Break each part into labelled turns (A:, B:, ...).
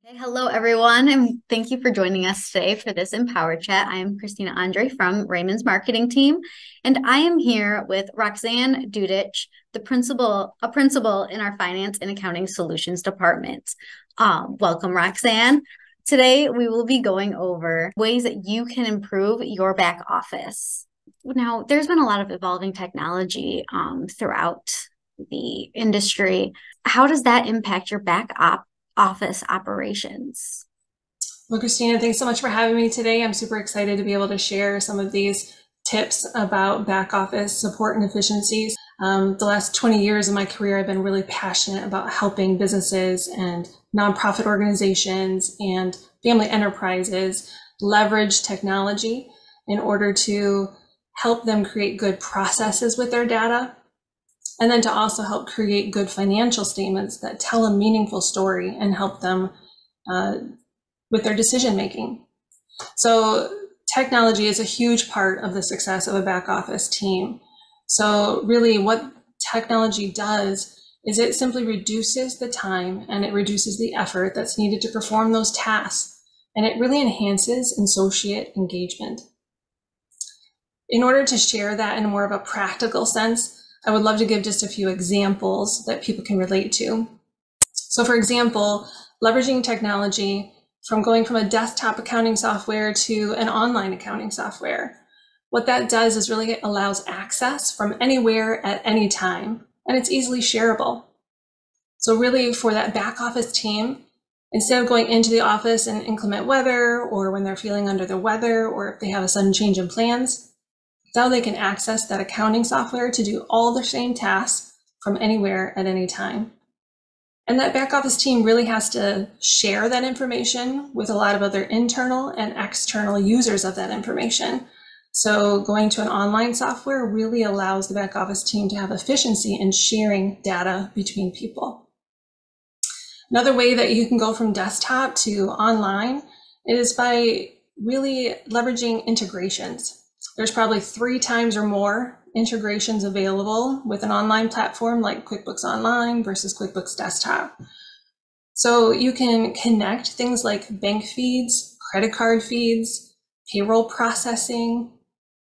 A: Hey, hello, everyone, and thank you for joining us today for this Empower Chat. I am Christina Andre from Raymond's marketing team, and I am here with Roxanne Dudicz, a principal in our finance and accounting solutions department. Welcome, Roxanne. Today, we will be going over ways that you can improve your back office. Now, there's been a lot of evolving technology throughout the industry. How does that impact your office operations?
B: Well, Christina, thanks so much for having me today. I'm super excited to be able to share some of these tips about back office support and efficiencies. The last 20 years of my career, I've been really passionate about helping businesses and nonprofit organizations and family enterprises leverage technology in order to help them create good processes with their data, and then to also help create good financial statements that tell a meaningful story and help them with their decision making. So technology is a huge part of the success of a back office team. So really what technology does is it simply reduces the time and it reduces the effort that's needed to perform those tasks. And it really enhances associate engagement. In order to share that in more of a practical sense, I would love to give just a few examples that people can relate to. So for example, leveraging technology from going from a desktop accounting software to an online accounting software. What that does is really allows access from anywhere at any time, and it's easily shareable. So really for that back office team, instead of going into the office in inclement weather or when they're feeling under the weather or if they have a sudden change in plans, now they can access that accounting software to do all the same tasks from anywhere at any time. And that back office team really has to share that information with a lot of other internal and external users of that information. So going to an online software really allows the back office team to have efficiency in sharing data between people. Another way that you can go from desktop to online is by really leveraging integrations. There's probably 3 times or more integrations available with an online platform like QuickBooks Online versus QuickBooks Desktop. So you can connect things like bank feeds, credit card feeds, payroll processing,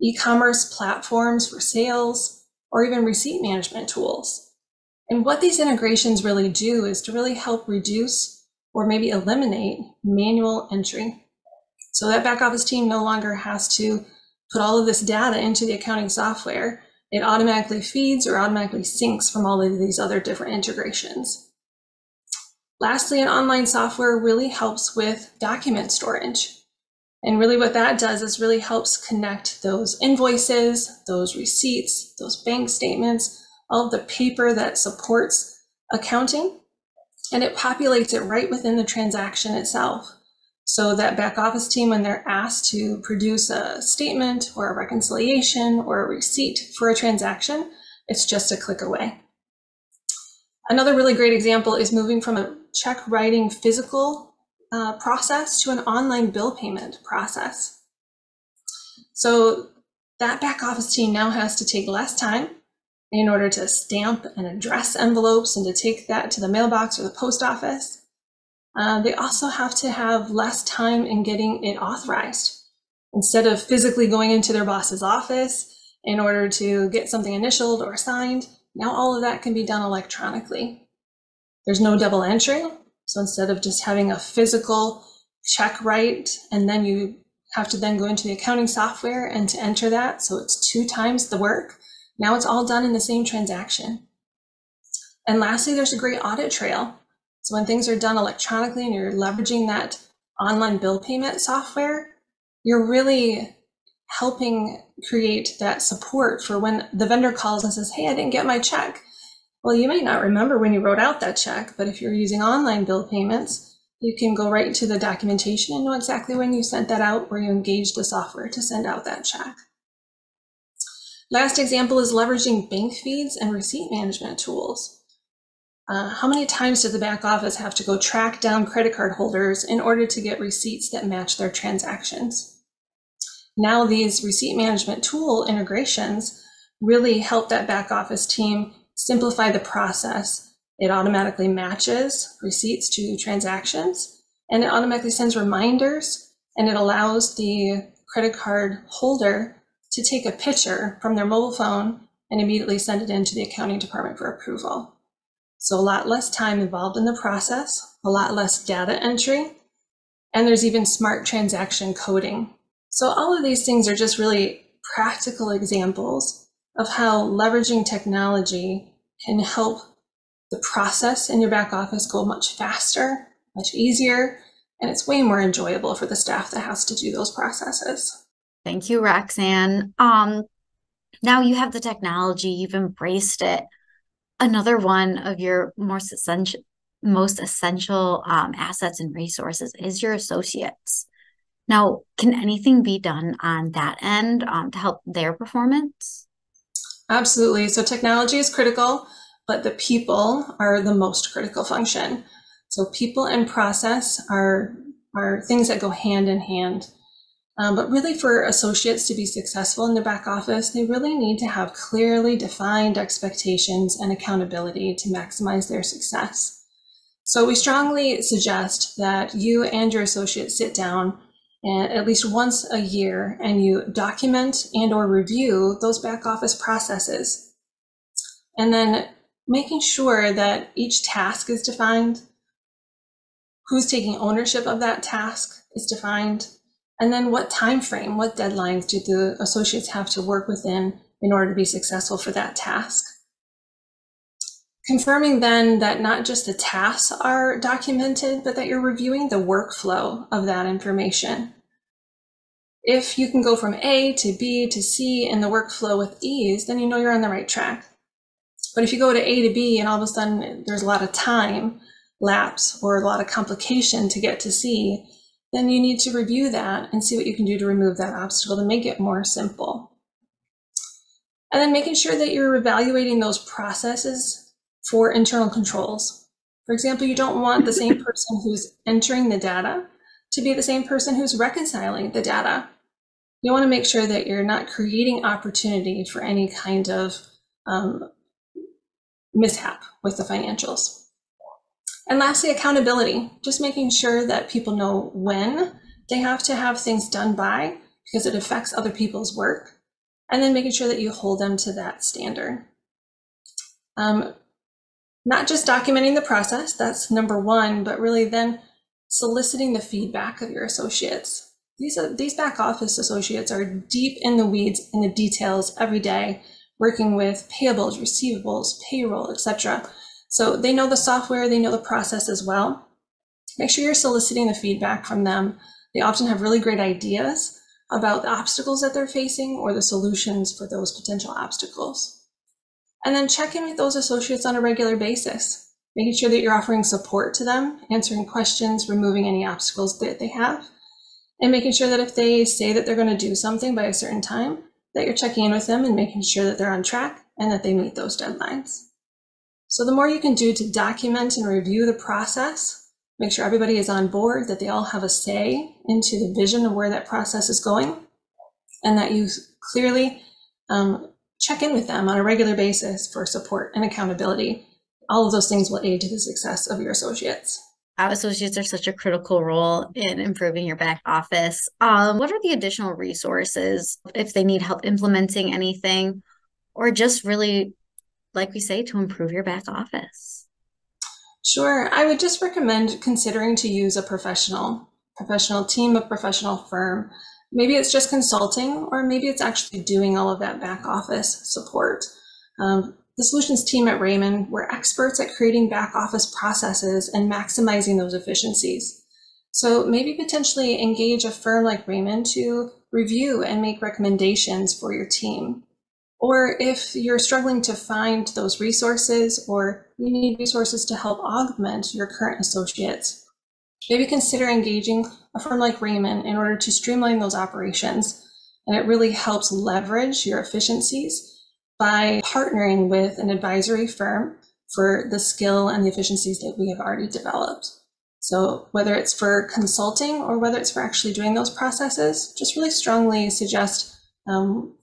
B: e-commerce platforms for sales, or even receipt management tools. And what these integrations really do is to really help reduce or maybe eliminate manual entry. So that back office team no longer has to put all of this data into the accounting software. It automatically feeds or automatically syncs from all of these other different integrations. Lastly, an online software really helps with document storage. And really what that does is really helps connect those invoices, those receipts, those bank statements, all of the paper that supports accounting, and it populates it right within the transaction itself. So that back office team, when they're asked to produce a statement or a reconciliation or a receipt for a transaction, it's just a click away. Another really great example is moving from a check writing physical process to an online bill payment process. So that back office team now has to take less time in order to stamp and address envelopes and to take that to the mailbox or the post office. They also have to have less time in getting it authorized. Instead of physically going into their boss's office in order to get something initialed or signed, now all of that can be done electronically. There's no double entry. So instead of just having a physical check write, and then you have to then go into the accounting software and to enter that, so it's 2 times the work, now it's all done in the same transaction. And lastly, there's a great audit trail. So when things are done electronically and you're leveraging that online bill payment software, you're really helping create that support for when the vendor calls and says, hey, I didn't get my check. Well, you may not remember when you wrote out that check, but if you're using online bill payments, you can go right to the documentation and know exactly when you sent that out or you engaged the software to send out that check. Last example is leveraging bank feeds and receipt management tools. How many times does the back office have to go track down credit card holders in order to get receipts that match their transactions? Now these receipt management tool integrations really help that back office team simplify the process. It automatically matches receipts to transactions, and it automatically sends reminders, and it allows the credit card holder to take a picture from their mobile phone and immediately send it into the accounting department for approval. So a lot less time involved in the process, a lot less data entry, and there's even smart transaction coding. So all of these things are just really practical examples of how leveraging technology can help the process in your back office go much faster, much easier, and it's way more enjoyable for the staff that has to do those processes.
A: Thank you, Roxanne. Now you have the technology, you've embraced it. Another one of your most essential assets and resources is your associates. Now, can anything be done on that end to help their performance?
B: Absolutely. So technology is critical, but the people are the most critical function. So people and process are things that go hand in hand. But really, for associates to be successful in the back office, they really need to have clearly defined expectations and accountability to maximize their success. So we strongly suggest that you and your associates sit down and at least once a year and you document and or review those back office processes. And then making sure that each task is defined, who's taking ownership of that task is defined, and then what time frame, what deadlines do the associates have to work within in order to be successful for that task. Confirming then that not just the tasks are documented, but that you're reviewing the workflow of that information. If you can go from A to B to C in the workflow with ease, then you know you're on the right track. But if you go to A to B and all of a sudden there's a lot of time lapse or a lot of complication to get to C, then you need to review that and see what you can do to remove that obstacle to make it more simple. And then making sure that you're evaluating those processes for internal controls. For example, you don't want the same person who's entering the data to be the same person who's reconciling the data. You want to make sure that you're not creating opportunity for any kind of mishap with the financials. And lastly, accountability, just making sure that people know when they have to have things done by, because it affects other people's work, and then making sure that you hold them to that standard. Not just documenting the process, that's number one, but really then soliciting the feedback of your associates. These back office associates are deep in the weeds, in the details every day, working with payables, receivables, payroll, etc. So they know the software, they know the process as well. Make sure you're soliciting the feedback from them. They often have really great ideas about the obstacles that they're facing or the solutions for those potential obstacles. And then check in with those associates on a regular basis, making sure that you're offering support to them, answering questions, removing any obstacles that they have, and making sure that if they say that they're going to do something by a certain time, that you're checking in with them and making sure that they're on track and that they meet those deadlines. So the more you can do to document and review the process, make sure everybody is on board, that they all have a say into the vision of where that process is going, and that you clearly check in with them on a regular basis for support and accountability. All of those things will aid to the success of your associates.
A: Our associates are such a critical role in improving your back office. What are the additional resources if they need help implementing anything, or just really, like we say, to improve your back office?
B: Sure. I would just recommend considering to use a professional team, a professional firm. Maybe it's just consulting, or maybe it's actually doing all of that back office support. The solutions team at Raymond, we're experts at creating back office processes and maximizing those efficiencies. So maybe potentially engage a firm like Raymond to review and make recommendations for your team. Or if you're struggling to find those resources, or you need resources to help augment your current associates, maybe consider engaging a firm like Raymond in order to streamline those operations. And it really helps leverage your efficiencies by partnering with an advisory firm for the skill and the efficiencies that we have already developed. So whether it's for consulting or whether it's for actually doing those processes, just really strongly suggest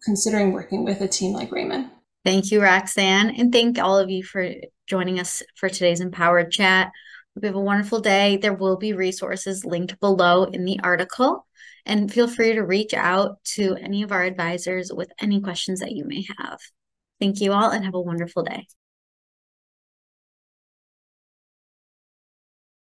B: considering working with a team like Raymond.
A: Thank you, Roxanne, and thank all of you for joining us for today's Empowered Chat. Hope you have a wonderful day. There will be resources linked below in the article. And feel free to reach out to any of our advisors with any questions that you may have. Thank you all and have a wonderful day.